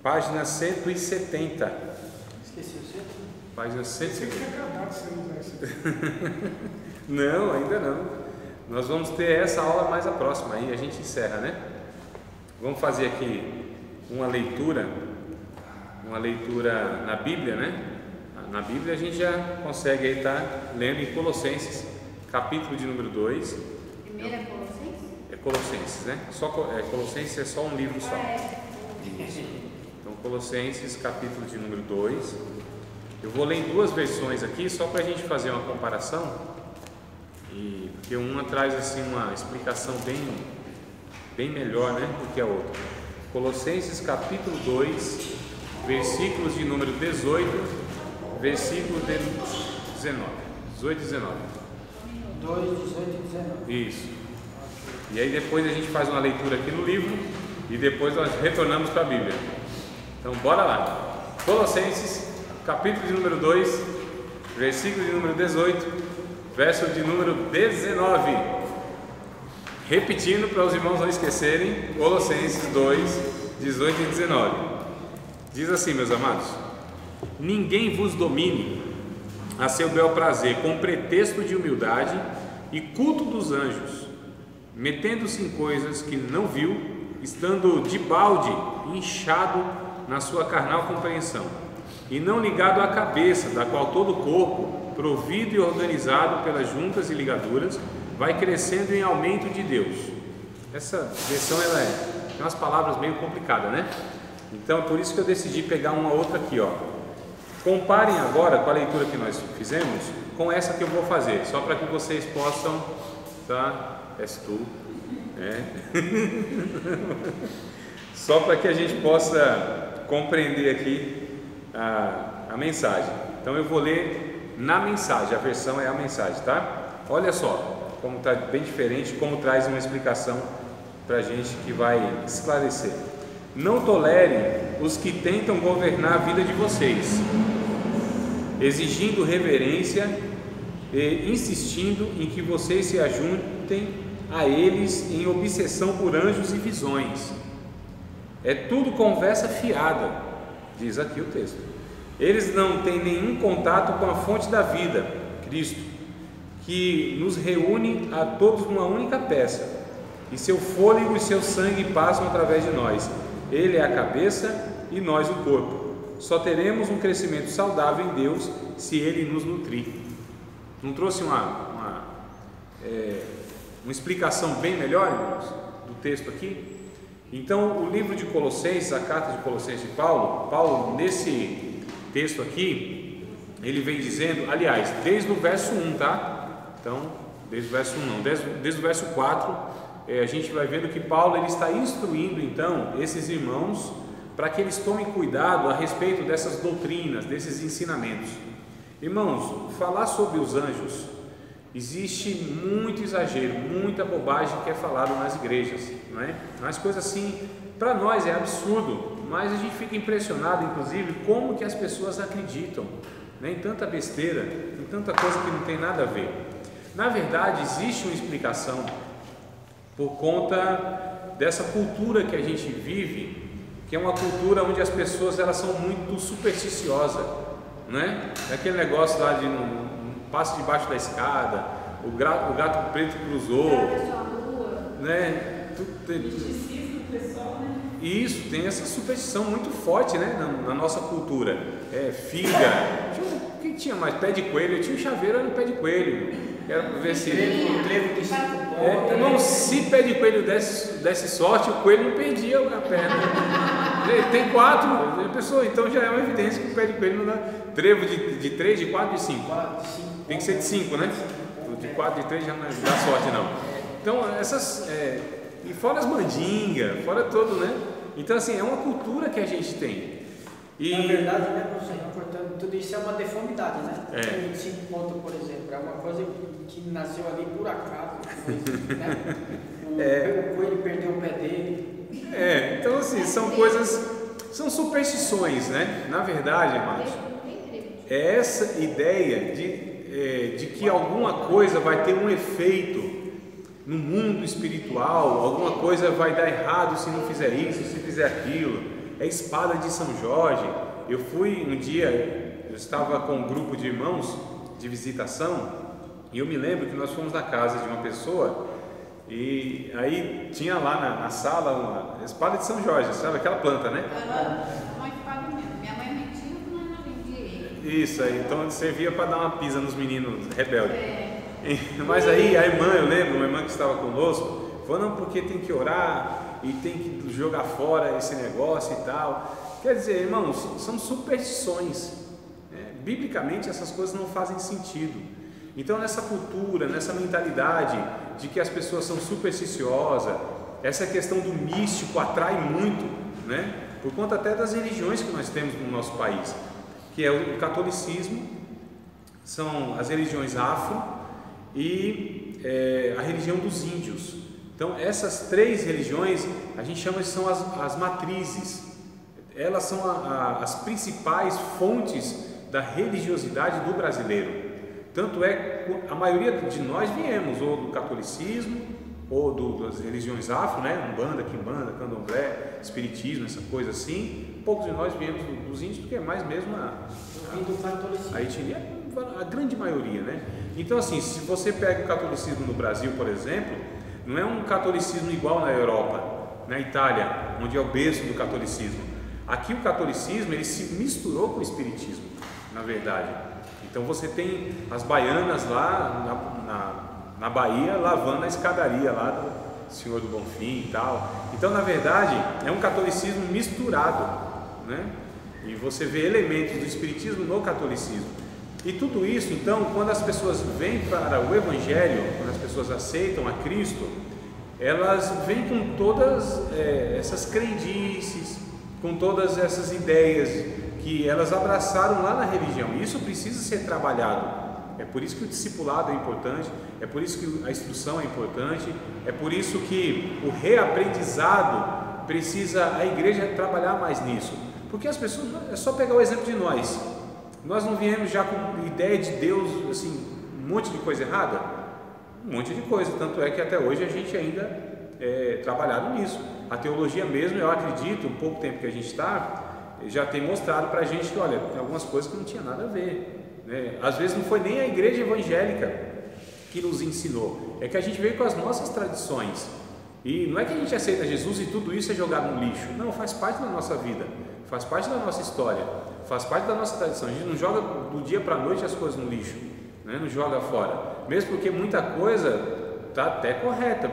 Página 170. Esqueci o centro? Página 170. Você tinha acabado de você usar isso. Não, ainda não. Nós vamos ter essa aula mais a próxima, aí a gente encerra, né? Vamos fazer aqui uma leitura na Bíblia, né? Na Bíblia a gente já consegue aí estar lendo em Colossenses, capítulo de número 2. Primeiro é Colossenses? É Colossenses, né? Colossenses é só um livro só. Isso. Então, Colossenses, capítulo de número 2. Eu vou ler em duas versões aqui, só para a gente fazer uma comparação. Porque uma traz assim uma explicação bem melhor, né, do que a outra. Colossenses, capítulo 2, versículos de número 18, versículo de 19. 18 e 19. 2, 18 e 19. Isso. E aí depois a gente faz uma leitura aqui no livro e depois nós retornamos para a Bíblia. Então bora lá. Colossenses, capítulo de número 2, versículo de número 18, verso de número 19. Repetindo para os irmãos não esquecerem, Colossenses 2, 18 e 19. Diz assim, meus amados: ninguém vos domine a seu bel prazer, com pretexto de humildade e culto dos anjos, metendo-se em coisas que não viu, estando de balde inchado na sua carnal compreensão, e não ligado à cabeça, da qual todo o corpo, provido e organizado pelas juntas e ligaduras, vai crescendo em aumento de Deus. Essa versão ela tem umas palavras meio complicadas, né? Então é por isso que eu decidi pegar uma outra aqui, ó. Comparem agora com a leitura que nós fizemos com essa que eu vou fazer, só para que vocês possam, tá? És tu, né? Só para que a gente possa compreender aqui a mensagem. Então eu vou ler na mensagem, a versão é a mensagem, tá? Olha só como está bem diferente, como traz uma explicação para a gente que vai esclarecer. Não tolerem os que tentam governar a vida de vocês, exigindo reverência e insistindo em que vocês se ajuntem a eles em obsessão por anjos e visões. É tudo conversa fiada, diz aqui o texto. Eles não têm nenhum contato com a fonte da vida, Cristo, que nos reúne a todos numa única peça, e seu fôlego e seu sangue passam através de nós. Ele é a cabeça e nós o corpo. Só teremos um crescimento saudável em Deus se Ele nos nutrir. Não trouxe uma explicação bem melhor, irmãos, do texto aqui? Então, o livro de Colossenses, a carta de Colossenses de Paulo, nesse texto aqui, ele vem dizendo, aliás, desde o verso 1, tá? Então, desde o verso 1 não, desde o verso 4, a gente vai vendo que Paulo ele está instruindo então esses irmãos para que eles tomem cuidado a respeito dessas doutrinas, desses ensinamentos. Irmãos, falar sobre os anjos, existe muito exagero, muita bobagem que é falado nas igrejas, não é? Mas coisas assim, para nós é absurdo, mas a gente fica impressionado, inclusive, como que as pessoas acreditam, né? Em tanta besteira, em tanta coisa que não tem nada a ver. Na verdade, existe uma explicação por conta dessa cultura que a gente vive, que é uma cultura onde as pessoas elas são muito supersticiosas, né? Aquele negócio lá de não passe debaixo da escada, o gato preto cruzou, né? Isso, tem essa superstição muito forte, né? Na nossa cultura. Figa. Quem tinha mais? Pé de coelho. Eu tinha um chaveiro no pé de coelho. Era para ver se. Trevo de 5 pontas. Não, se pé de coelho desse sorte, o coelho não perdia a perna. Tem 4, a pessoa, então já é uma evidência que o pé de coelho não dá. Trevo de 3, de 4, de 5. Tem que ser de 5, né? De 4, de 3 já não dá sorte, não. Então, essas. E fora as mandingas, fora tudo, né? Então, assim, é uma cultura que a gente tem. E... Na verdade, né, professor, portanto, tudo isso é uma deformidade, né? É. 25 pontos, por exemplo, é uma coisa que nasceu ali por acaso, né? O coelho perdeu o pé dele. Então, assim, são coisas, são superstições, né? Na verdade, irmãos, é essa ideia de que alguma coisa vai ter um efeito no mundo espiritual, alguma coisa vai dar errado se não fizer isso, se fizer aquilo. é espada de São Jorge. Eu fui um dia, eu estava com um grupo de irmãos de visitação e eu me lembro que nós fomos na casa de uma pessoa e aí tinha lá na sala uma espada de São Jorge, sabe aquela planta, né? Uma espada mesmo. Minha mãe mentiu, mas não vendia. Isso aí, então servia para dar uma pisa nos meninos rebeldes. Mas aí a irmã, eu lembro, uma irmã que estava conosco, falou, não, porque tem que orar e tem que jogar fora esse negócio e tal. Quer dizer, irmãos, são superstições, né? Biblicamente essas coisas não fazem sentido. Então nessa cultura, nessa mentalidade de que as pessoas são supersticiosas, essa questão do místico atrai muito, né? Por conta até das religiões que nós temos no nosso país, que é o catolicismo, são as religiões afro e a religião dos índios. Então essas três religiões a gente chama de são as matrizes, elas são as principais fontes da religiosidade do brasileiro. Tanto é que a maioria de nós viemos ou do catolicismo ou das religiões afro, né? Umbanda, Quimbanda, Candomblé, Espiritismo, essa coisa assim. Poucos de nós viemos dos índios, porque é mais mesmo a etnia, a grande maioria, né? Então assim, se você pega o catolicismo no Brasil, por exemplo, não é um catolicismo igual na Europa, na Itália, onde é o berço do catolicismo. Aqui o catolicismo ele se misturou com o espiritismo, na verdade. Então você tem as baianas lá na Bahia lavando a escadaria lá do Senhor do Bonfim e tal. Então na verdade é um catolicismo misturado, né? E você vê elementos do espiritismo no catolicismo. E tudo isso, então, quando as pessoas vêm para o Evangelho, quando as pessoas aceitam a Cristo, elas vêm com todas essas crendices, com todas essas ideias que elas abraçaram lá na religião. E isso precisa ser trabalhado. É por isso que o discipulado é importante, é por isso que a instrução é importante, é por isso que o reaprendizado precisa a igreja trabalhar mais nisso. Porque as pessoas, é só pegar o exemplo de nós. Nós não viemos já com ideia de Deus, assim, um monte de coisa errada? Um monte de coisa, tanto é que até hoje a gente ainda trabalhado nisso. A teologia mesmo, eu acredito, um pouco tempo que a gente está, já tem mostrado para a gente que, olha, tem algumas coisas que não tinha nada a ver, né? Às vezes não foi nem a igreja evangélica que nos ensinou, é que a gente veio com as nossas tradições, e não é que a gente aceita Jesus e tudo isso é jogado no lixo, não, faz parte da nossa vida, faz parte da nossa história, faz parte da nossa tradição. A gente não joga do dia para a noite as coisas no lixo, né? Não joga fora, mesmo porque muita coisa está até correta,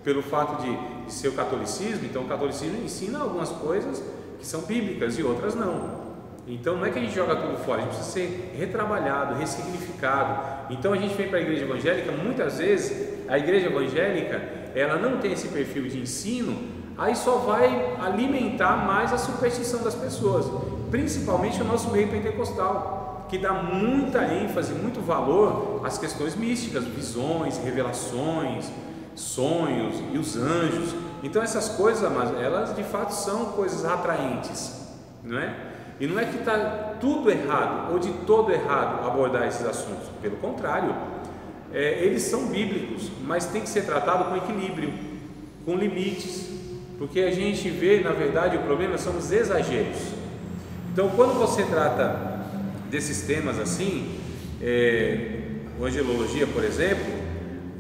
pelo fato de ser o catolicismo. Então o catolicismo ensina algumas coisas que são bíblicas e outras não. Então não é que a gente joga tudo fora, a gente precisa ser retrabalhado, ressignificado. Então a gente vem para a igreja evangélica, muitas vezes a igreja evangélica ela não tem esse perfil de ensino, aí só vai alimentar mais a superstição das pessoas, principalmente o nosso meio pentecostal, que dá muita ênfase, muito valor às questões místicas, visões, revelações, sonhos e os anjos. Então essas coisas, amados, elas de fato são coisas atraentes, não é? E não é que está tudo errado ou de todo errado abordar esses assuntos, pelo contrário, eles são bíblicos, mas tem que ser tratado com equilíbrio, com limites, porque a gente vê, na verdade, o problema são os exageros. Então quando você trata desses temas assim, angelologia, por exemplo,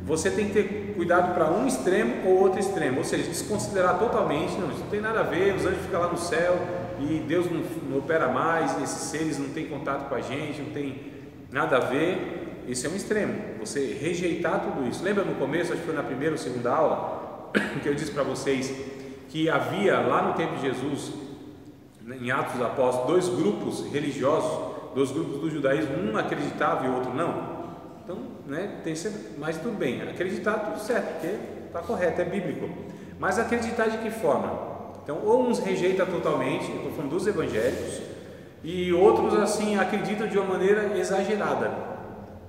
você tem que ter cuidado para um extremo ou outro extremo, ou seja, desconsiderar totalmente, não, isso não tem nada a ver, os anjos ficam lá no céu e Deus não opera mais, esses seres não têm contato com a gente, não tem nada a ver. Isso é um extremo, você rejeitar tudo isso. Lembra no começo, acho que foi na primeira ou segunda aula, que eu disse para vocês que havia lá no tempo de Jesus, em Atos dos Apóstolos, dois grupos religiosos, dois grupos do judaísmo, um acreditava e o outro não. Então, né, tem que ser, mas tudo bem, acreditar tudo certo, porque está correto, é bíblico. Mas acreditar de que forma? Então, ou uns rejeitam totalmente, eu estou falando dos evangélicos, e outros assim acreditam de uma maneira exagerada.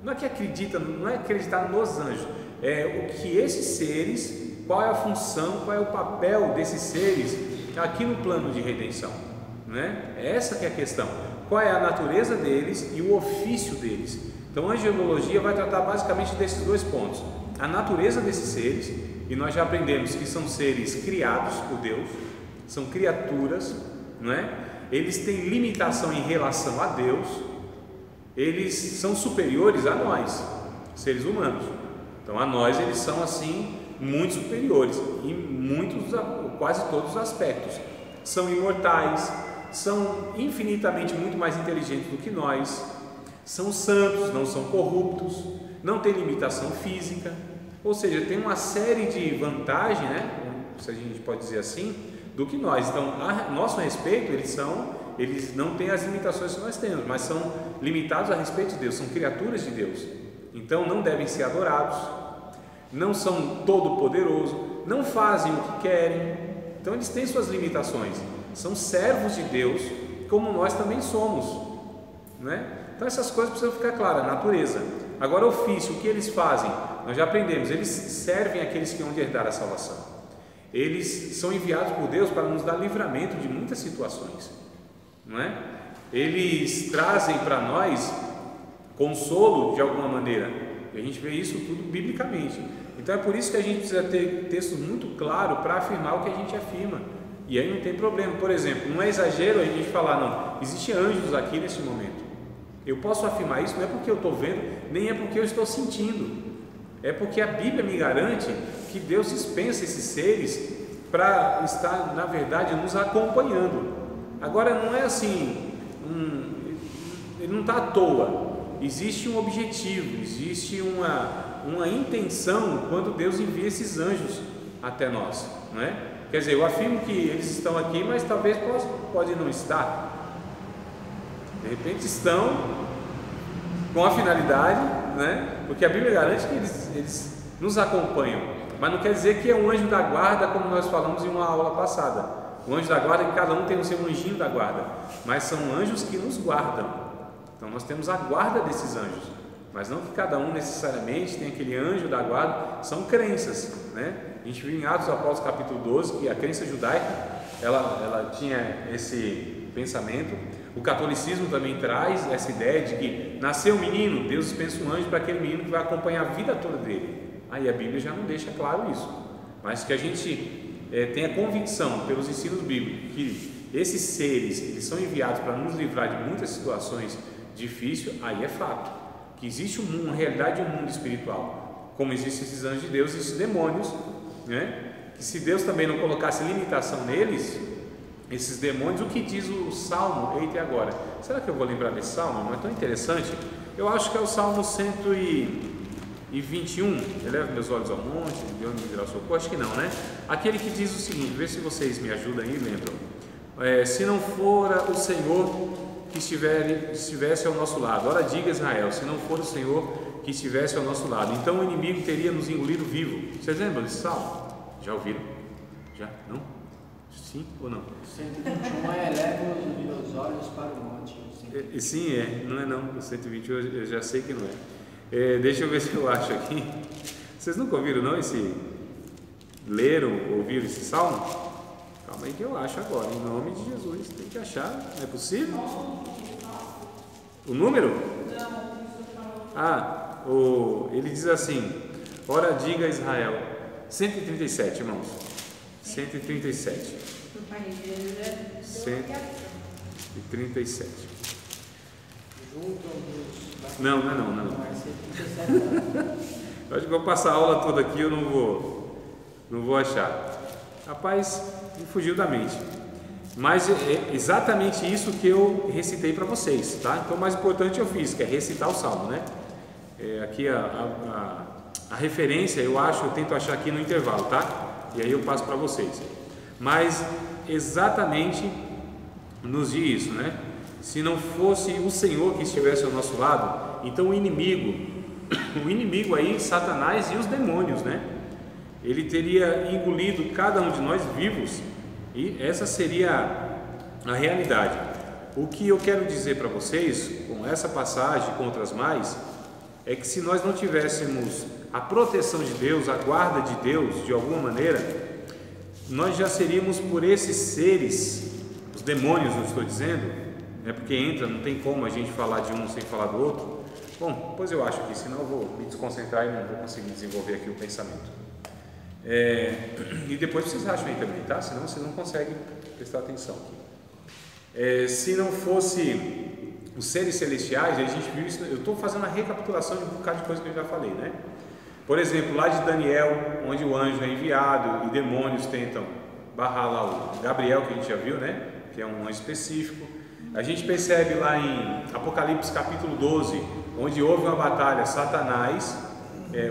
Não é que acredita, não é acreditar nos anjos, é o que esses seres, qual é a função, qual é o papel desses seres aqui no plano de redenção, né? Essa que é a questão. Qual é a natureza deles e o ofício deles? Então a angelologia vai tratar basicamente desses dois pontos: a natureza desses seres, e nós já aprendemos que são seres criados por Deus, são criaturas, não é? Eles têm limitação em relação a Deus, eles são superiores a nós, seres humanos. Então a nós eles são assim muito superiores em muitos, quase todos os aspectos. São imortais, são infinitamente muito mais inteligentes do que nós, são santos, não são corruptos, não têm limitação física, ou seja, tem uma série de vantagens, né? Se a gente pode dizer assim, do que nós. Então, a nosso respeito, eles não têm as limitações que nós temos, mas são limitados a respeito de Deus, são criaturas de Deus. Então, não devem ser adorados, não são todo-poderosos, não fazem o que querem. Então, eles têm suas limitações. São servos de Deus, como nós também somos, né? Então, essas coisas precisam ficar claras. Natureza. Agora, ofício, o que eles fazem? Nós já aprendemos. Eles servem aqueles que vão herdar a salvação. Eles são enviados por Deus para nos dar livramento de muitas situações, não é? Eles trazem para nós consolo de alguma maneira, e a gente vê isso tudo biblicamente. Então é por isso que a gente precisa ter textos muito claros para afirmar o que a gente afirma, e aí não tem problema. Por exemplo, não é exagero a gente falar, não, existem anjos aqui nesse momento. Eu posso afirmar isso não é porque eu estou vendo, nem é porque eu estou sentindo, é porque a Bíblia me garante que Deus dispensa esses seres para estar, na verdade, nos acompanhando. Agora não é assim, ele não está à toa, existe um objetivo, existe uma intenção quando Deus envia esses anjos até nós, não é? Quer dizer, eu afirmo que eles estão aqui, mas talvez pode não estar, de repente estão com a finalidade, né? Porque a Bíblia garante que eles nos acompanham, mas não quer dizer que é um anjo da guarda, como nós falamos em uma aula passada. O anjo da guarda é que cada um tem o seu anjinho da guarda, mas são anjos que nos guardam. Então nós temos a guarda desses anjos, mas não que cada um necessariamente tem aquele anjo da guarda. São crenças, né? A gente viu em Atos dos Apóstolos capítulo 12 que a crença judaica ela tinha esse pensamento. O catolicismo também traz essa ideia de que nasceu um menino, Deus dispensa um anjo para aquele menino que vai acompanhar a vida toda dele. Aí a Bíblia já não deixa claro isso, mas que a gente tenha convicção pelos ensinos bíblicos que esses seres eles são enviados para nos livrar de muitas situações difíceis. Aí é fato que existe uma realidade, um mundo espiritual, como existem esses anjos de Deus e esses demônios, né? Que se Deus também não colocasse limitação neles, esses demônios, o que diz o Salmo? Eita, e agora? Será que eu vou lembrar desse Salmo? Não é tão interessante? Eu acho que é o Salmo 121, eleva meus olhos ao monte, de onde me virá o socorro. Acho que não, né? Aquele que diz o seguinte, vê se vocês me ajudam aí, lembram? Se não fora o Senhor que estivesse ao nosso lado, ora diga Israel, se não for o Senhor que estivesse ao nosso lado, então o inimigo teria nos engolido vivo. Vocês lembram desse Salmo? Já ouviram? Já? Não? Sim ou não? 121 é eleva os olhos para o monte. Sim, não é não. O 121 eu já sei que não é. Deixa eu ver se eu acho aqui. Vocês nunca ouviram não leram, ouviram esse salmo? Calma aí que eu acho agora, em nome de Jesus, tem que achar, não é possível? O número? Ele diz assim, ora diga a Israel, 137 irmãos, 137. 137. Não. Eu acho que vou passar a aula toda aqui, eu não vou achar. Rapaz, me fugiu da mente. Mas é exatamente isso que eu recitei para vocês, tá? Então o mais importante eu fiz, que é recitar o salmo, né? Aqui a referência eu tento achar aqui no intervalo, tá? E aí eu passo para vocês. Mas exatamente nos diz isso, né? Se não fosse o Senhor que estivesse ao nosso lado, então o inimigo aí, Satanás e os demônios, né? Ele teria engolido cada um de nós vivos, e essa seria a realidade. O que eu quero dizer para vocês, com essa passagem e com outras mais, é que se nós não tivéssemos a proteção de Deus, a guarda de Deus, de alguma maneira, nós já seríamos por esses seres, os demônios, eu estou dizendo, porque não tem como a gente falar de um sem falar do outro. Bom, pois eu acho que senão eu vou me desconcentrar e não vou conseguir desenvolver aqui o pensamento. E depois vocês acham aí também, tá? Senão vocês não conseguem prestar atenção aqui. Se não fosse os seres celestiais, a gente viu isso. Eu estou fazendo a recapitulação de um bocado de coisa que eu já falei, né? Por exemplo, lá de Daniel, onde o anjo é enviado e demônios tentam barrar lá o Gabriel, que a gente já viu, né? Que é um anjo específico. A gente percebe lá em Apocalipse capítulo 12, onde houve uma batalha, Satanás,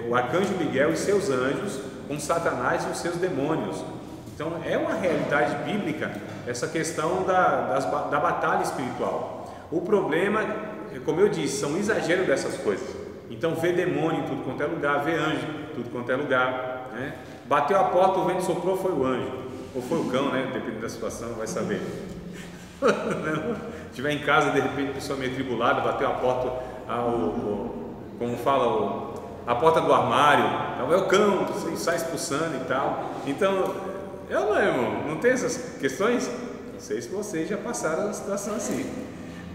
o arcanjo Miguel e seus anjos, com Satanás e os seus demônios. Então é uma realidade bíblica essa questão da batalha espiritual. O problema, como eu disse, são exagero dessas coisas. Então vê demônio em tudo quanto é lugar, vê anjo em tudo quanto é lugar, né? Bateu a porta, o vento soprou, foi o anjo, ou foi o cão, né? Dependendo da situação, vai saber. Se estiver em casa, de repente, a pessoa meio tribulada, bateu a porta, como fala, a porta do armário, então, é o cão, você sai expulsando e tal. Então, irmão, não tem essas questões? Não sei se vocês já passaram uma situação assim.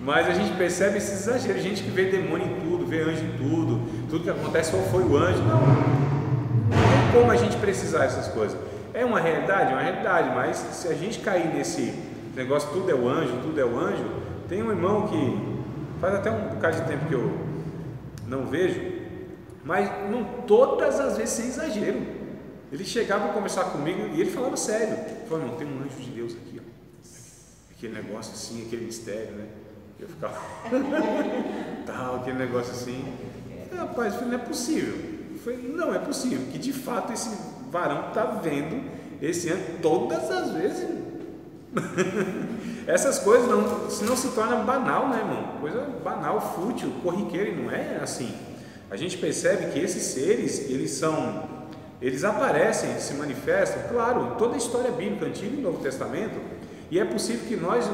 Mas a gente percebe esse exagero, gente que vê demônio em tudo, vê anjo em tudo que acontece ou foi o anjo. Não tem como a gente precisar dessas coisas. É uma realidade, mas se a gente cair nesse negócio, tudo é o anjo, tem um irmão que faz até um bocado de tempo que eu não vejo, mas não todas as vezes sem exagero. Ele chegava para conversar comigo e ele falava sério. Ele falou, não, tem um anjo de Deus aqui, ó. Aquele negócio assim, aquele mistério, né? Eu ficava tal, aquele negócio assim. Rapaz, eu falei, não é possível. Eu falei, não é possível que de fato esse varão está vendo esse ano todas as vezes. Essas coisas não se torna banal, né, irmão? Coisa banal, fútil, corriqueira, e não é assim. A gente percebe que esses seres, eles aparecem, se manifestam, claro, toda a história bíblica, Antigo e Novo Testamento, e é possível que nós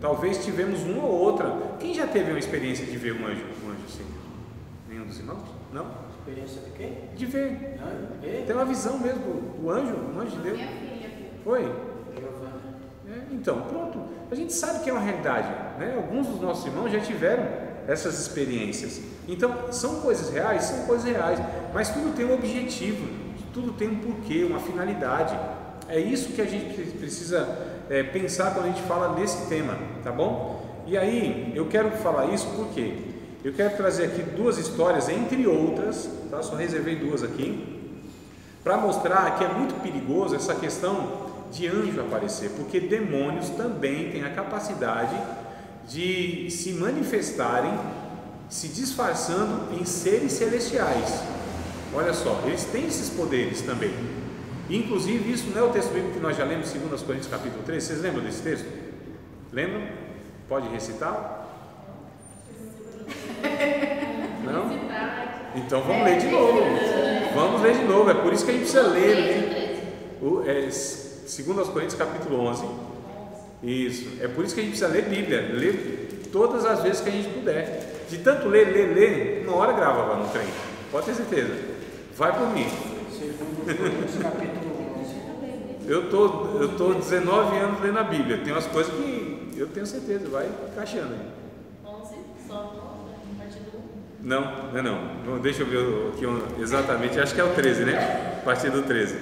talvez tivemos uma ou outra. Quem já teve uma experiência de ver um anjo assim? Nenhum dos irmãos? Não? Experiência de quê? De ver. Tem uma visão mesmo do anjo, um anjo de Deus. Minha filha viu. Foi? Então, pronto. A gente sabe que é uma realidade, né? Alguns dos nossos irmãos já tiveram essas experiências. Então, são coisas reais, mas tudo tem um objetivo, tudo tem um porquê, uma finalidade. É isso que a gente precisa pensar quando a gente fala nesse tema, tá bom? E aí, eu quero falar isso porque eu quero trazer aqui duas histórias, entre outras, tá? Só reservei duas aqui, para mostrar que é muito perigoso essa questão de anjo aparecer, porque demônios também têm a capacidade de se manifestarem, se disfarçando em seres celestiais. Olha só, eles têm esses poderes também. Inclusive, isso não é o texto bíblico que nós já lemos, 2 Coríntios capítulo 3, vocês lembram desse texto? Lembram? Pode recitar? Não? Então vamos ler de novo. Vamos ler de novo, é por isso que a gente precisa ler, né? 2 Coríntios capítulo 11. Isso, é por isso que a gente precisa ler Bíblia, ler todas as vezes que a gente puder. De tanto ler, uma hora gravava no trem, pode ter certeza. Vai por mim. 2 Coríntios capítulo 11. Eu tô 19 anos lendo a Bíblia, tem umas coisas que eu tenho certeza, vai encaixando aí. 11, só a partir do 1. Não. Deixa eu ver aqui exatamente, acho que é o 13, né? A partir do 13.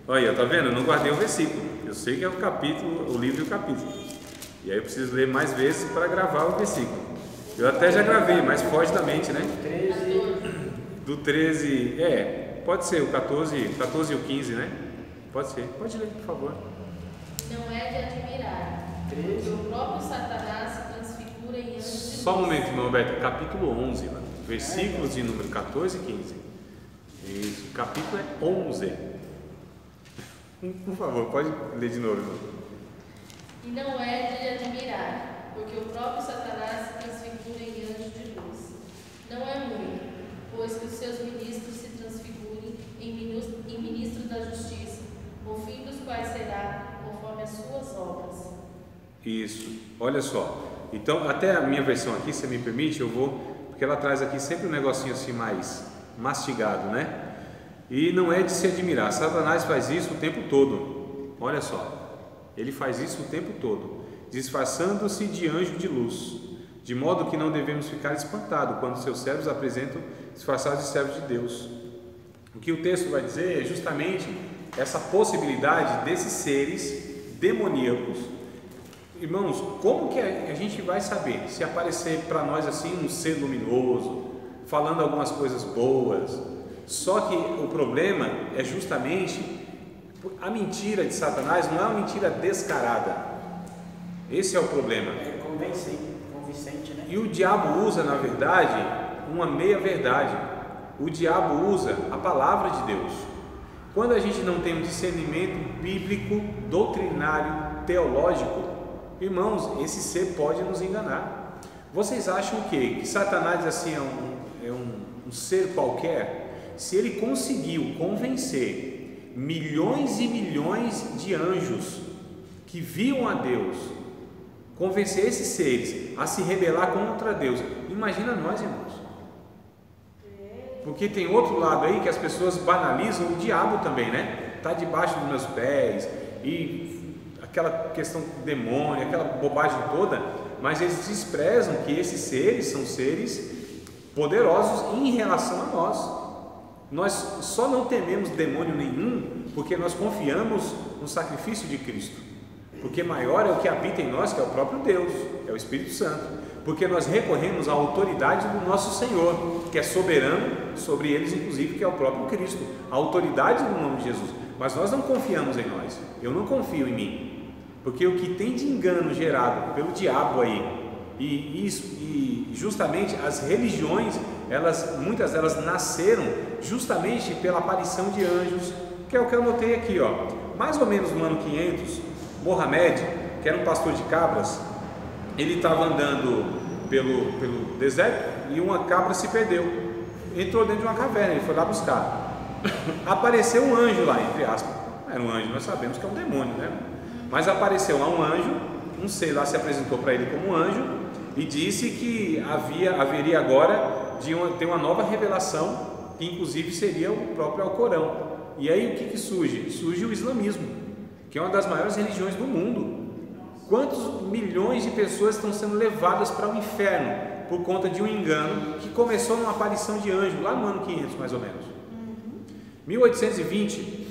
Olha, tá vendo? Eu não guardei o versículo. Eu sei que é o capítulo, o livro e o capítulo. E aí eu preciso ler mais vezes para gravar o versículo. Eu até já gravei, mas foge da mente, né? 13. Do 13, pode ser o 14 e o 15, né? Pode ser. Pode ler, por favor. Não é de admirar. 13. O próprio Satanás se transfigura em anjos de Só um luz. momento, irmão Roberto. Capítulo 11, lá, versículos de número 14 e 15. Isso, o capítulo é 11. Por favor, pode ler de novo, irmão. E não é de admirar, porque o próprio Satanás se transfigura em anjos de luz. Não é muito, pois que os seus ministros se transfigurem em ministros da justiça, o fim dos quais será conforme as suas obras. Isso, olha só. Então, até a minha versão aqui, se me permite, eu vou, porque ela traz aqui sempre um negocinho assim mais mastigado, né? E não é de se admirar. Satanás faz isso o tempo todo. Olha só, ele faz isso o tempo todo, disfarçando-se de anjo de luz, de modo que não devemos ficar espantados quando seus servos apresentam disfarçados de servos de Deus. O que o texto vai dizer é justamente essa possibilidade desses seres demoníacos Irmãos, como que a gente vai saber se aparecer para nós assim um ser luminoso, falando algumas coisas boas? Só que o problema é justamente a mentira de Satanás, não é uma mentira descarada. Esse é o problema. É convincente, né? E o diabo usa, na verdade, uma meia-verdade. O diabo usa a palavra de Deus. Quando a gente não tem um discernimento bíblico, doutrinário, teológico, irmãos, esse ser pode nos enganar. Vocês acham o quê? Que Satanás assim é um ser qualquer? Se ele conseguiu convencer milhões e milhões de anjos que viam a Deus, convencer esses seres a se rebelar contra Deus, imagina nós, irmãos. Porque tem outro lado aí que as pessoas banalizam o diabo também, né? Está debaixo dos meus pés, e aquela questão do demônio, aquela bobagem toda, mas eles desprezam que esses seres são seres poderosos em relação a nós. Nós só não tememos demônio nenhum porque nós confiamos no sacrifício de Cristo, porque maior é o que habita em nós, que é o próprio Deus, é o Espírito Santo, porque nós recorremos à autoridade do nosso Senhor, que é soberano sobre eles, inclusive, que é o próprio Cristo, a autoridade do nome de Jesus. Mas nós não confiamos em nós, eu não confio em mim, porque o que tem de engano gerado pelo diabo aí, e justamente as religiões, muitas delas nasceram justamente pela aparição de anjos, que é o que eu anotei aqui, ó. Mais ou menos no ano 500, Mohamed, que era um pastor de cabras, ele estava andando pelo deserto e uma cabra se perdeu, entrou dentro de uma caverna, ele foi lá buscar, apareceu um anjo lá, entre aspas, era um anjo, nós sabemos que é um demônio, né? Mas apareceu lá um anjo, um ser lá se apresentou para ele como um anjo e disse que haveria agora ter uma nova revelação, que inclusive seria o próprio Alcorão. E aí o que surge? Surge o islamismo, que é uma das maiores religiões do mundo. Quantos milhões de pessoas estão sendo levadas para o inferno por conta de um engano que começou numa aparição de anjo lá no ano 500 mais ou menos. 1820,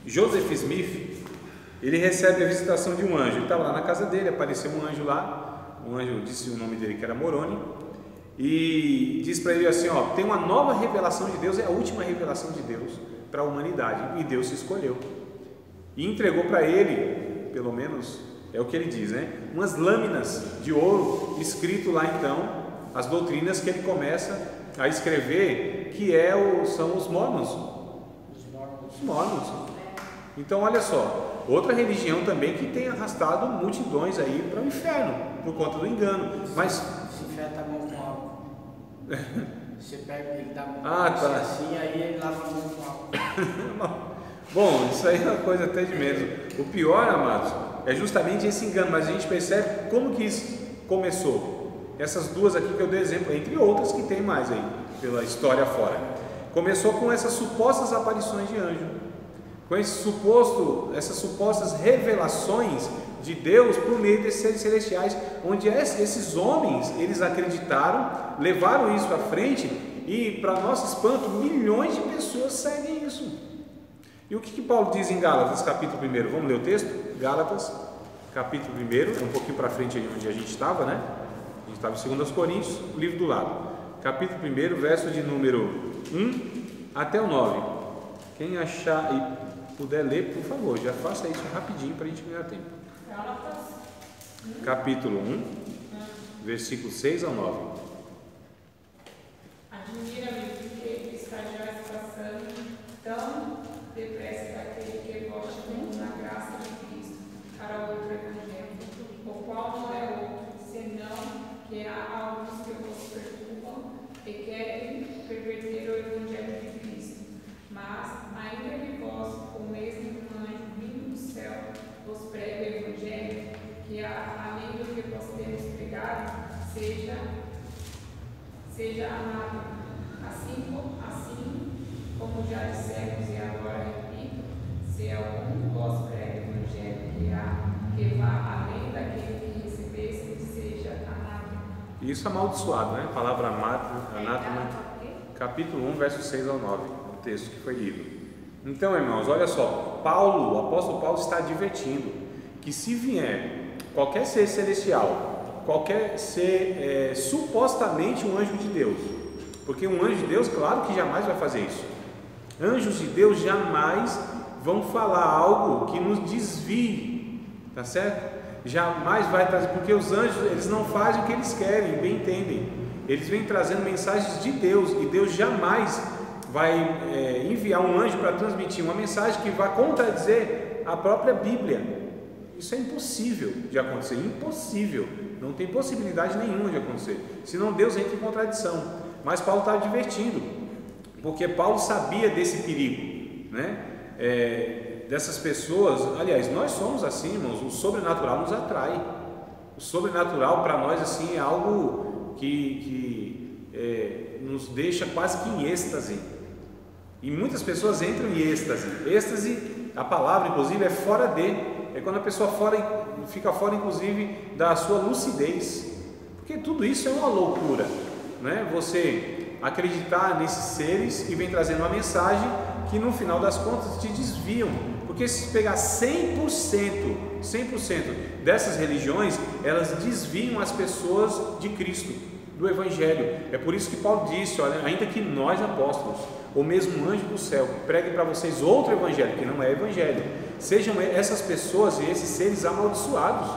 Joseph Smith, ele recebe a visitação de um anjo. Ele estava lá na casa dele, apareceu um anjo lá, um anjo disse o nome dele que era Moroni, e diz para ele assim, ó, tem uma nova revelação de Deus, é a última revelação de Deus para a humanidade, e Deus se escolheu e entregou para ele, pelo menos é o que ele diz, né? Umas lâminas de ouro, escrito lá então as doutrinas que ele começa a escrever, que são os mormons. Os mormons. Então olha só, outra religião também que tem arrastado multidões aí para o inferno por conta do engano. Mas se infeta a mão com álcool. Você pega ele dá tá. assim, aí ele lava a mão com álcool. Bom, isso aí é uma coisa até de menos. O pior, amados, é justamente esse engano, mas a gente percebe como que isso começou. Essas duas aqui que eu dei exemplo, entre outras que tem mais aí, pela história fora. Começou com essas supostas aparições de anjo, com essas supostas revelações de Deus por meio desses seres celestiais, onde esses homens, eles acreditaram, levaram isso à frente e, para nosso espanto, milhões de pessoas seguem isso. E o que Paulo diz em Gálatas, capítulo 1? Vamos ler o texto? Gálatas, capítulo 1, um pouquinho para frente aí onde a gente estava, né? A gente estava em 2 Coríntios, o livro do lado. Capítulo 1, verso de número 1 até o 9. Quem achar e puder ler, por favor, já faça isso rapidinho para a gente ganhar tempo. Gálatas. Capítulo 1, versículo 6 ao 9. Admira-me porque está já se passando tão depressa daquele que gosta na graça de Cristo para outro evangelho, o qual não é outro, senão que há alguns que vos perturbam e querem perverter o evangelho de Cristo. Mas, ainda que vós, o mesmo anjo vindo do céu, vos pregue o evangelho, que além do que vós temos pregado, seja amado. Assim como já dissemos e agora repito, se algum vós prega o evangelho que vá além daquele que recebesse, seja anátema. Isso é amaldiçoado, né? A palavra anátema, capítulo 1, verso 6 ao 9, o texto que foi lido. Então, irmãos, olha só, o apóstolo Paulo está advertindo que se vier qualquer ser celestial, qualquer ser supostamente um anjo de Deus, porque um anjo de Deus, claro que jamais vai fazer isso. Anjos de Deus jamais vão falar algo que nos desvie, tá certo? Jamais vai trazer, porque os anjos, eles não fazem o que eles querem, bem entendem. Eles vêm trazendo mensagens de Deus, e Deus jamais vai enviar um anjo para transmitir uma mensagem que vai contradizer a própria Bíblia. Isso é impossível de acontecer, impossível, não tem possibilidade nenhuma de acontecer, senão Deus entra em contradição. Mas Paulo está advertindo, porque Paulo sabia desse perigo, né? Dessas pessoas. Aliás, nós somos assim, irmãos, o sobrenatural nos atrai. O sobrenatural para nós assim é algo que nos deixa quase que em êxtase, e muitas pessoas entram em êxtase. Êxtase, a palavra inclusive é fora de, é quando a pessoa fica fora inclusive da sua lucidez, porque tudo isso é uma loucura, né? Você acreditar nesses seres que vem trazendo uma mensagem que no final das contas te desviam, porque se pegar 100% dessas religiões, elas desviam as pessoas de Cristo, do Evangelho. É por isso que Paulo disse, olha, ainda que nós apóstolos, ou mesmo um anjo do céu, pregue para vocês outro Evangelho, que não é Evangelho, sejam essas pessoas e esses seres amaldiçoados,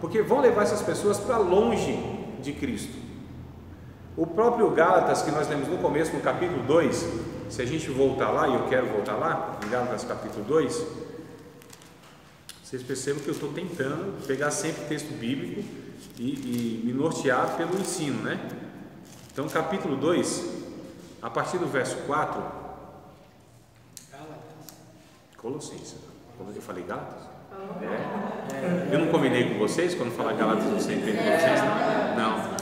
porque vão levar essas pessoas para longe de Cristo. O próprio Gálatas, que nós lemos no começo, no capítulo 2, se a gente voltar lá, e eu quero voltar lá, em Gálatas capítulo 2, vocês percebam que eu estou tentando pegar sempre texto bíblico e me nortear pelo ensino, né? Então, capítulo 2, a partir do verso 4, Colossenses. Eu falei Gálatas? Eu não combinei com vocês quando falar Gálatas, você entende Colossenses? Não.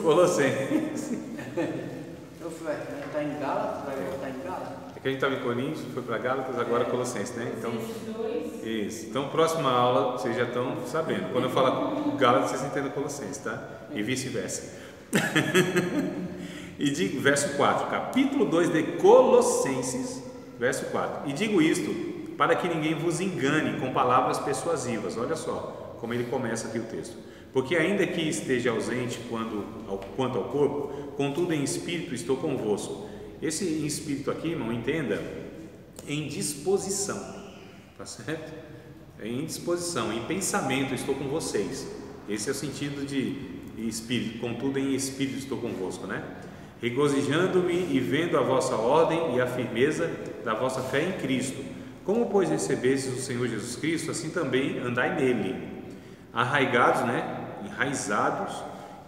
Colossenses. Eu falei, está em Gálatas? Vai voltar em Gálatas? É que a gente estava em Coríntios, foi para Gálatas, agora Colossenses, né? Então, isso. Então, próxima aula, vocês já estão sabendo. Quando eu falar Gálatas, vocês entendem Colossenses, tá? E vice-versa. E digo, verso 4, capítulo 2 de Colossenses, verso 4. E digo isto, para que ninguém vos engane com palavras persuasivas. Olha só como ele começa aqui o texto. Porque ainda que esteja ausente quanto ao corpo, contudo em espírito estou convosco. Esse em espírito aqui, irmão, entenda, em disposição, tá certo? Em disposição, em pensamento estou com vocês. Esse é o sentido de espírito, contudo em espírito estou convosco, né? Regozijando-me e vendo a vossa ordem e a firmeza da vossa fé em Cristo. Como, pois, recebestes o Senhor Jesus Cristo, assim também andai nele, arraigados, né? Enraizados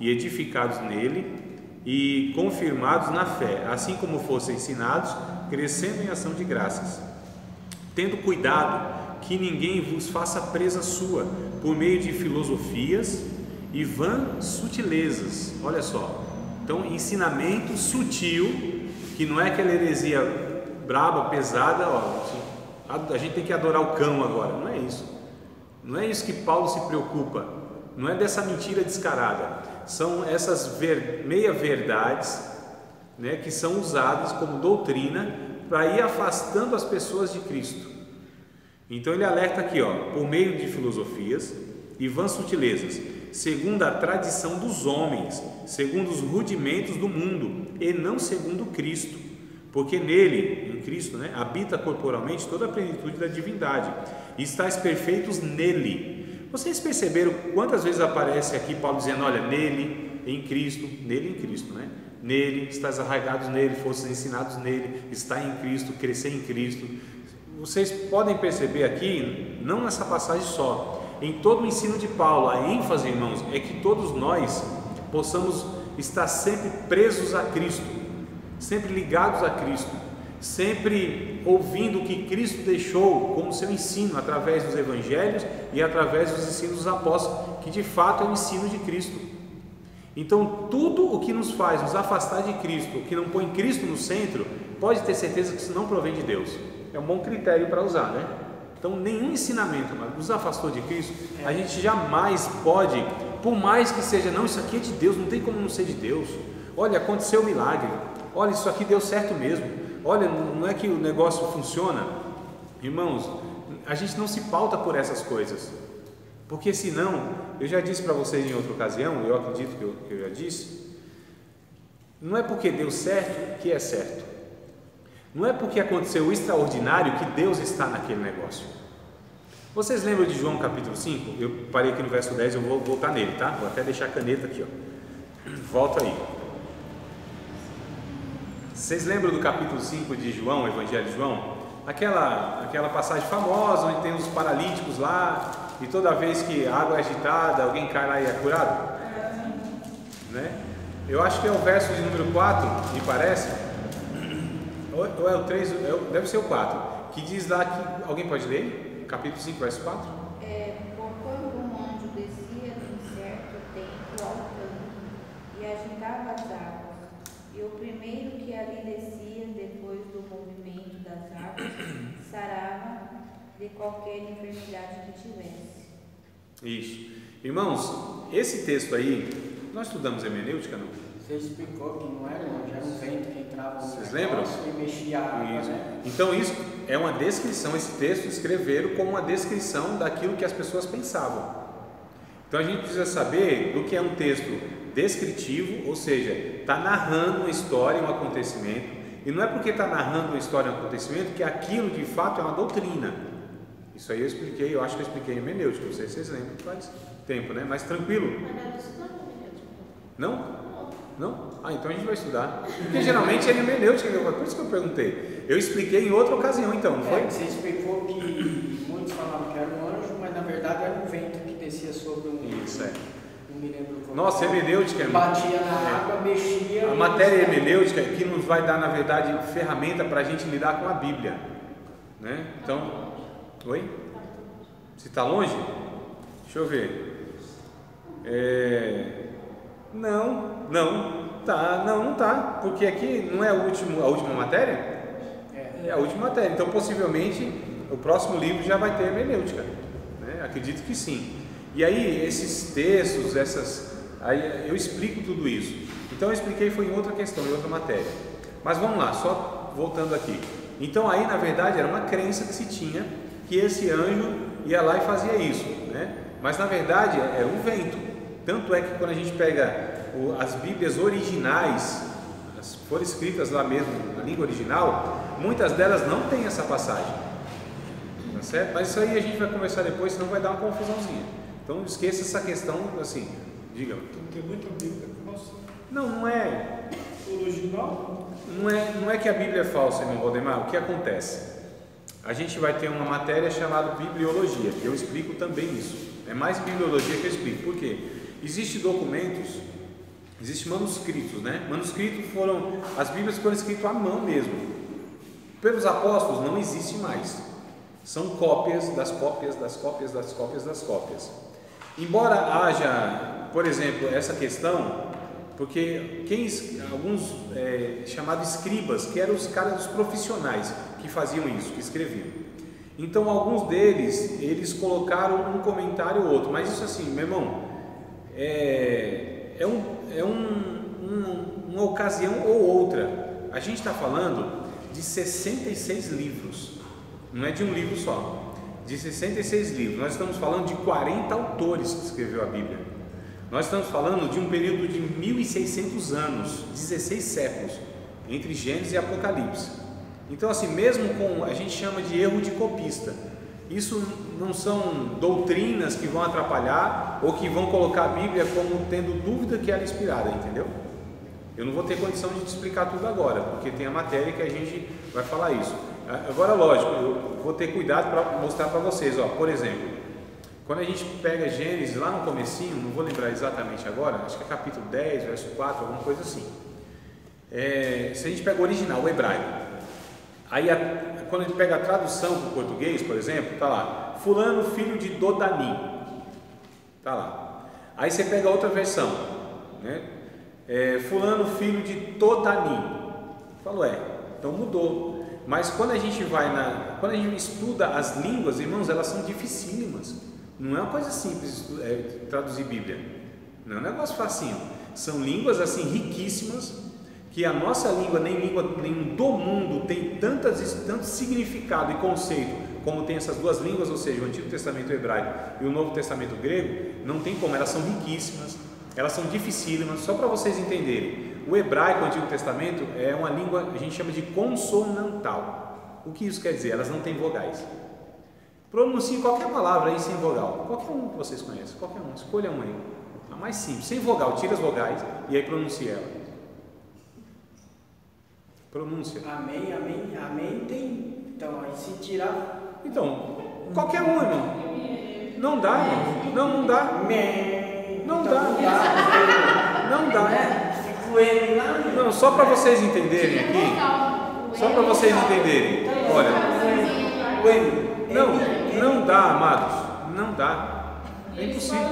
e edificados nele e confirmados na fé, assim como fossem ensinados, crescendo em ação de graças, tendo cuidado que ninguém vos faça presa sua por meio de filosofias e vãs sutilezas. Olha só, então ensinamento sutil, que não é aquela heresia braba, pesada, ó, a gente tem que adorar o cão agora, não é isso. Não é isso que Paulo se preocupa, não é dessa mentira descarada, são essas meia-verdades, né, que são usadas como doutrina para ir afastando as pessoas de Cristo. Então ele alerta aqui, ó, por meio de filosofias e vãs sutilezas, segundo a tradição dos homens, segundo os rudimentos do mundo, e não segundo Cristo, porque nele, em Cristo, né, habita corporalmente toda a plenitude da divindade, e estáis perfeitos nele. Vocês perceberam quantas vezes aparece aqui Paulo dizendo, olha, nele, em Cristo, né? Nele, estáis arraigados nele, fostes ensinados nele, está em Cristo, crescer em Cristo. Vocês podem perceber aqui, não nessa passagem só, em todo o ensino de Paulo, a ênfase, irmãos, é que todos nós possamos estar sempre presos a Cristo, sempre ligados a Cristo, sempre ouvindo o que Cristo deixou como seu ensino através dos evangelhos e através dos ensinos dos apóstolos, que de fato é o ensino de Cristo. Então tudo o que nos faz nos afastar de Cristo, o que não põe Cristo no centro, pode ter certeza que isso não provém de Deus. É um bom critério para usar, né? Então nenhum ensinamento nos afastou de Cristo. A gente jamais pode, por mais que seja, não, isso aqui é de Deus, não tem como não ser de Deus. Olha, aconteceu um milagre, olha, isso aqui deu certo mesmo, olha, não é que o negócio funciona. Irmãos, a gente não se pauta por essas coisas, porque senão, eu já disse para vocês em outra ocasião, eu acredito que eu já disse, não é porque deu certo que é certo, não é porque aconteceu o extraordinário que Deus está naquele negócio. Vocês lembram de João capítulo 5? Eu parei aqui no verso 10, eu vou voltar nele, tá? Vou até deixar a caneta aqui, ó. Volto aí. Vocês lembram do capítulo 5 de João, Evangelho de João? Aquela passagem famosa, onde tem os paralíticos lá, e toda vez que a água é agitada, alguém cai lá e é curado? Né? Eu acho que é o verso de número 4, me parece, ou é o 3, deve ser o 4, que diz lá que, alguém pode ler? Capítulo 5, verso 4? Quando um anjo descia num certo tempo ao campo e agitava as águas, e o primeiro que ali descia, depois do movimento das águas, sarava de qualquer enfermidade que tivesse. Isso. Irmãos, esse texto aí, nós estudamos hermenêutica, não? Você explicou que não era um anjo, era um vento que entrava no Vocês lembram? e mexia a água, Isso. né? Então isso é uma descrição, esse texto escreveram como uma descrição daquilo que as pessoas pensavam. Então a gente precisa saber do que é um texto descritivo, ou seja, está narrando uma história, um acontecimento, e não é porque está narrando uma história, um acontecimento, que aquilo de fato é uma doutrina. Isso aí eu expliquei, eu acho que eu expliquei em hermenêutica, não sei se vocês lembram, faz tempo, né? Mas tranquilo. Não? Não? Ah, então a gente vai estudar. Porque geralmente é hermenêutica, por isso que eu perguntei. Eu expliquei em outra ocasião, então, não foi? Você explicou que muitos falavam que era um anjo, mas na verdade era um vento que descia sobre um. Isso, é. Não me lembro como. Nossa, hermenêutica é batia na água, mexia. A matéria hermenêutica que nos vai dar, na verdade, ferramenta para a gente lidar com a Bíblia. Né? Então, oi? Se está longe? Deixa eu ver. Não tá, porque aqui não é a última matéria? É a última matéria, então possivelmente o próximo livro já vai ter hermenêutica, né? Acredito que sim. E aí esses textos, aí eu explico tudo isso. Então eu expliquei foi em outra questão, em outra matéria. Mas vamos lá, só voltando aqui. Então aí na verdade era uma crença que se tinha que esse anjo ia lá e fazia isso, né? Mas na verdade era um vento. Tanto é que quando a gente pega as Bíblias originais, as foram escritas lá mesmo na língua original, muitas delas não tem essa passagem, tá certo? Mas isso aí a gente vai conversar depois, senão vai dar uma confusãozinha. Então não esqueça essa questão, assim, diga. Tem muita Bíblia falsa. Não é. Original? Não é que a Bíblia é falsa, irmão Valdemar. O que acontece? A gente vai ter uma matéria chamada bibliologia, que eu explico também isso. É mais bibliologia que eu explico. Por quê? Existem documentos, existem manuscritos, né? Manuscritos as Bíblias foram escritas à mão mesmo. Pelos apóstolos não existe mais. São cópias das cópias das cópias das cópias das cópias. Embora haja, por exemplo, essa questão, porque alguns chamados escribas, que eram os caras dos profissionais que faziam isso, que escreviam. Então alguns deles, eles colocaram um comentário ou outro, mas isso assim, meu irmão, uma ocasião ou outra. A gente está falando de 66 livros, não é de um livro só, de 66 livros. Nós estamos falando de 40 autores que escreveu a Bíblia. Nós estamos falando de um período de 1600 anos, 16 séculos, entre Gênesis e Apocalipse. Então assim, mesmo com, a gente chama de erro de copista, isso não são doutrinas que vão atrapalhar ou que vão colocar a Bíblia como tendo dúvida que ela é inspirada, entendeu? Eu não vou ter condição de te explicar tudo agora, porque tem a matéria que a gente vai falar isso. Agora, lógico, eu vou ter cuidado para mostrar para vocês, ó, por exemplo, quando a gente pega Gênesis lá no comecinho, não vou lembrar exatamente agora, acho que é capítulo 10, verso 4, alguma coisa assim. Se a gente pega o original, o hebraico, aí quando a gente pega a tradução para o português, por exemplo, está lá, fulano filho de Dodani, está lá. Aí você pega outra versão, né? Fulano filho de Todani, falou, então mudou. Mas quando a gente quando a gente estuda as línguas, irmãos, elas são dificílimas. Não é uma coisa simples traduzir Bíblia, não é um negócio facinho. São línguas assim riquíssimas, que a nossa língua, nem língua nenhum do mundo tem tanto significado e conceito como tem essas duas línguas, ou seja, o Antigo Testamento hebraico e o Novo Testamento grego, não tem como, elas são riquíssimas, elas são dificílimas. Só para vocês entenderem, o hebraico, o Antigo Testamento, é uma língua, a gente chama de consonantal. O que isso quer dizer? Elas não têm vogais. Pronuncie qualquer palavra aí sem vogal, qualquer um que vocês conhecem, qualquer um, escolha um aí, a mais simples, sem vogal, tira as vogais e aí pronuncie ela. Pronúncia. Amém, amém, amém tem. Então, aí se tirar. Então, qualquer um, irmão. Não dá, irmão. Não dá. Não dá. Não dá. Não, só para vocês entenderem aqui. Só para vocês entenderem. Olha. Não dá, amados. Não dá. É impossível.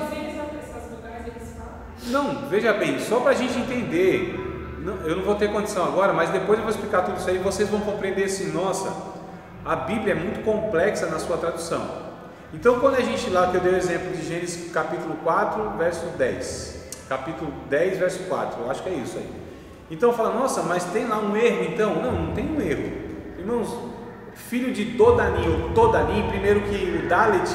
Não, veja bem, só para a gente entender. Eu não vou ter condição agora, mas depois eu vou explicar tudo isso aí e vocês vão compreender assim, nossa, a Bíblia é muito complexa na sua tradução. Então, quando a gente lá, que eu dei o exemplo de Gênesis capítulo 4, verso 10, capítulo 10, verso 4, eu acho que é isso aí. Então fala, nossa, mas tem lá um erro então? Não tem um erro. Irmãos, filho de Dodanim ou Todanim, primeiro que o Dalet,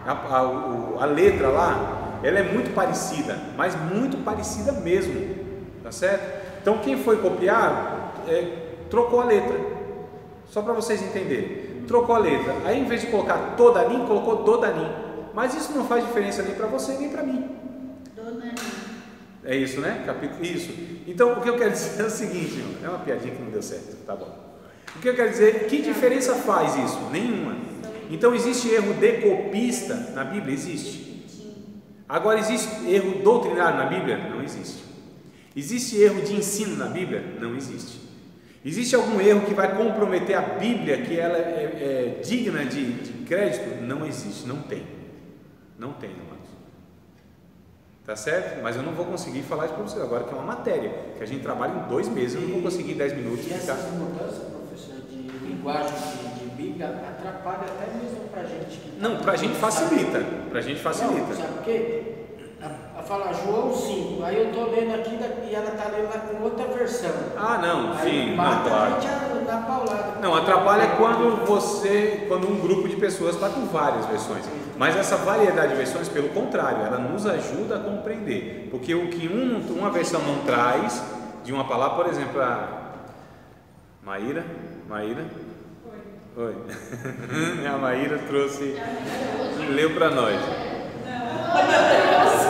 a letra lá, ela é muito parecida, mas muito parecida mesmo, tá certo? Então quem foi copiar, trocou a letra, só para vocês entenderem, trocou a letra, aí em vez de colocar Todanim, colocou Dodanim, mas isso não faz diferença nem para você nem para mim. Dodanim. É isso, né? Isso. Então o que eu quero dizer é o seguinte, é uma piadinha que não deu certo, tá bom. O que eu quero dizer, que diferença faz isso? Nenhuma. Então existe erro de copista na Bíblia? Existe. Agora existe erro doutrinário na Bíblia? Não existe. Existe erro de ensino na Bíblia? Não existe. Existe algum erro que vai comprometer a Bíblia, que ela é digna de crédito? Não existe, não tem. Não tem, irmãos. Tá certo? Mas eu não vou conseguir falar isso para vocês agora, que é uma matéria que a gente trabalha em 2 meses, eu não vou conseguir em 10 minutos. E essas mudanças, professor, de linguagem de Bíblia, atrapalha até mesmo para a gente. Não, para a gente facilita. Para a gente facilita. Não, sabe por quê? A falar João 5, aí eu estou lendo aqui e ela está lendo lá com outra versão. Ah, não, aí sim, mata não, claro. A gente na paulada. Não, atrapalha quando um grupo de pessoas está com várias versões. Mas essa variedade de versões, pelo contrário, ela nos ajuda a compreender. Porque o que uma versão não traz de uma palavra, por exemplo, a Maíra. Oi. A Maíra trouxe e leu para nós.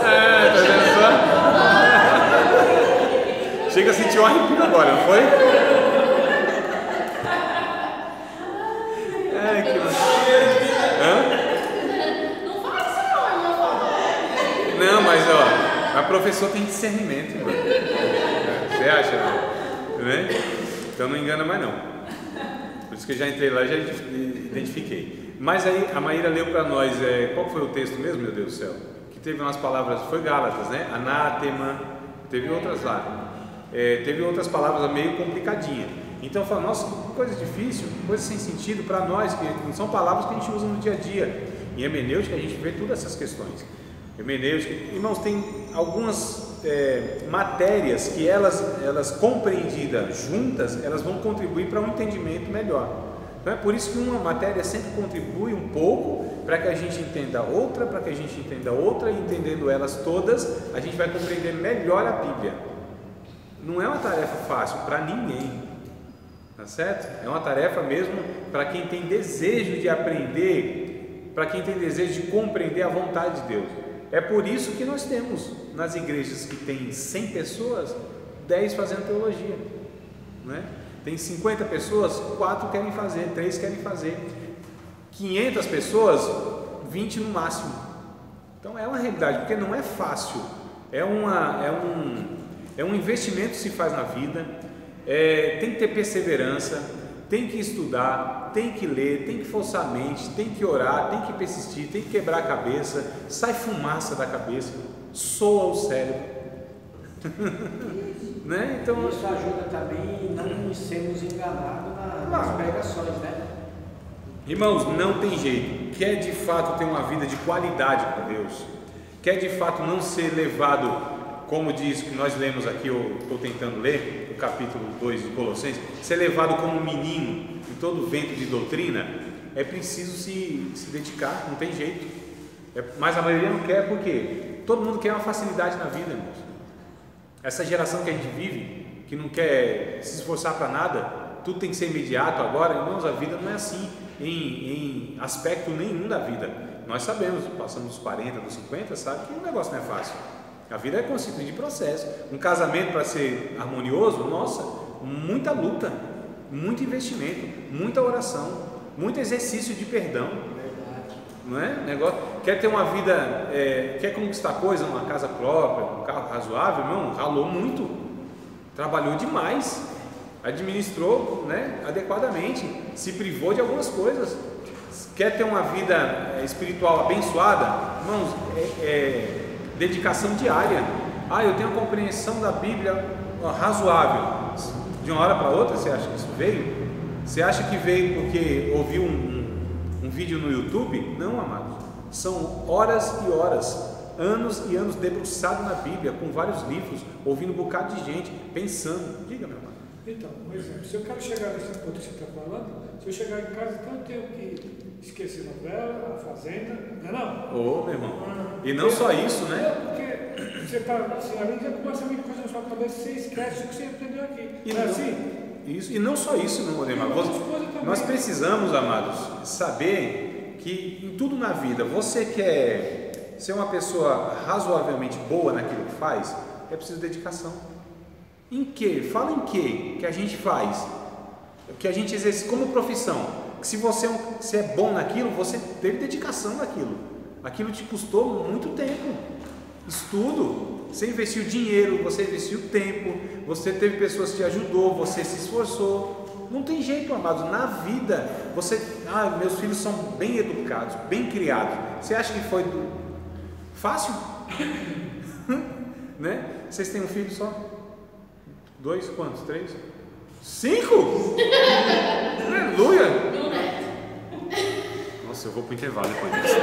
Tá vendo só? Chega a sentir um arrepio agora, não foi? Que Não faz isso não, irmão. Não, mas ó, a professora tem discernimento, mano. Você acha, não? Tá vendo? Então não engana mais não. Por isso que eu já entrei lá e já identifiquei. Mas aí a Maíra leu para nós, qual foi o texto mesmo, meu Deus do céu? Que teve umas palavras, foi Gálatas, né? Anátema, teve outras lá. Teve outras palavras meio complicadinhas. Então eu falo, nossa, que coisa difícil, coisa sem sentido para nós, que não são palavras que a gente usa no dia a dia. Em hermenêutica a gente vê todas essas questões. Hermenêutica, irmãos, tem algumas matérias que elas compreendidas juntas, elas vão contribuir para um entendimento melhor. Então é por isso que uma matéria sempre contribui um pouco para que a gente entenda outra, para que a gente entenda outra, e entendendo elas todas, a gente vai compreender melhor a Bíblia. Não é uma tarefa fácil para ninguém, tá certo? É uma tarefa mesmo para quem tem desejo de aprender, para quem tem desejo de compreender a vontade de Deus. É por isso que nós temos nas igrejas que tem 100 pessoas, 10 fazendo teologia, né? Tem 50 pessoas, 4 querem fazer, 3 querem fazer, 500 pessoas, 20 no máximo. Então é uma realidade, porque não é fácil, é um investimento que se faz na vida, tem que ter perseverança, tem que estudar, tem que ler, tem que forçar a mente, tem que orar, tem que persistir, tem que quebrar a cabeça, sai fumaça da cabeça, soa o cérebro. Né? Então, isso ajuda também em não sermos enganados nas pregações, né? Irmãos, não tem jeito. Quer de fato ter uma vida de qualidade com Deus, quer de fato não ser levado, como diz que nós lemos aqui, eu estou tentando ler o capítulo 2 de Colossenses, ser levado como um menino em todo vento de doutrina, é preciso se dedicar, não tem jeito. Mas a maioria não quer, porque todo mundo quer uma facilidade na vida, irmãos. Essa geração que a gente vive, que não quer se esforçar para nada, tudo tem que ser imediato agora, irmãos, a vida não é assim em aspecto nenhum da vida. Nós sabemos, passamos dos 40, dos 50, sabe que o negócio não é fácil. A vida é constituída de processo. Um casamento, para ser harmonioso, nossa, muita luta, muito investimento, muita oração, muito exercício de perdão. Não é? Negócio, quer ter uma vida, quer conquistar coisa, uma casa própria, um carro razoável, irmão, ralou muito, trabalhou demais, administrou, né, adequadamente, se privou de algumas coisas. Quer ter uma vida espiritual abençoada, irmãos, dedicação diária. Eu tenho uma compreensão da Bíblia razoável. De uma hora para outra, você acha que isso veio? Você acha que veio porque ouviu um vídeo no YouTube? Não, amados. São horas e horas, anos e anos debruçado na Bíblia, com vários livros, ouvindo um bocado de gente, pensando. Diga, meu amado. Então, por exemplo, se eu quero chegar nesse ponto que você está falando, se eu chegar em casa, então eu tenho que esquecer novela, a Fazenda, não é não? Meu irmão. E não só isso, né? Porque você está assim, além de começar a vir coisa na sua cabeça, você esquece o que você aprendeu aqui. E não é não, assim? Isso, e não só isso, meu irmão. Nós precisamos, amados, saber que em tudo na vida, você quer ser uma pessoa razoavelmente boa naquilo que faz, é preciso dedicação. Em que? Fala em que a gente faz, que a gente exerce como profissão. Que se você é bom naquilo, você teve dedicação naquilo. Aquilo te custou muito tempo, estudo, você investiu dinheiro, você investiu tempo, você teve pessoas que te ajudou, você se esforçou. Não tem jeito, amados, na vida, meus filhos são bem educados, bem criados. Você acha que foi fácil? Né? Vocês têm um filho só? 2? Quantos? 3? 5? Aleluia! Não é. Nossa, eu vou pro intervalo depois disso.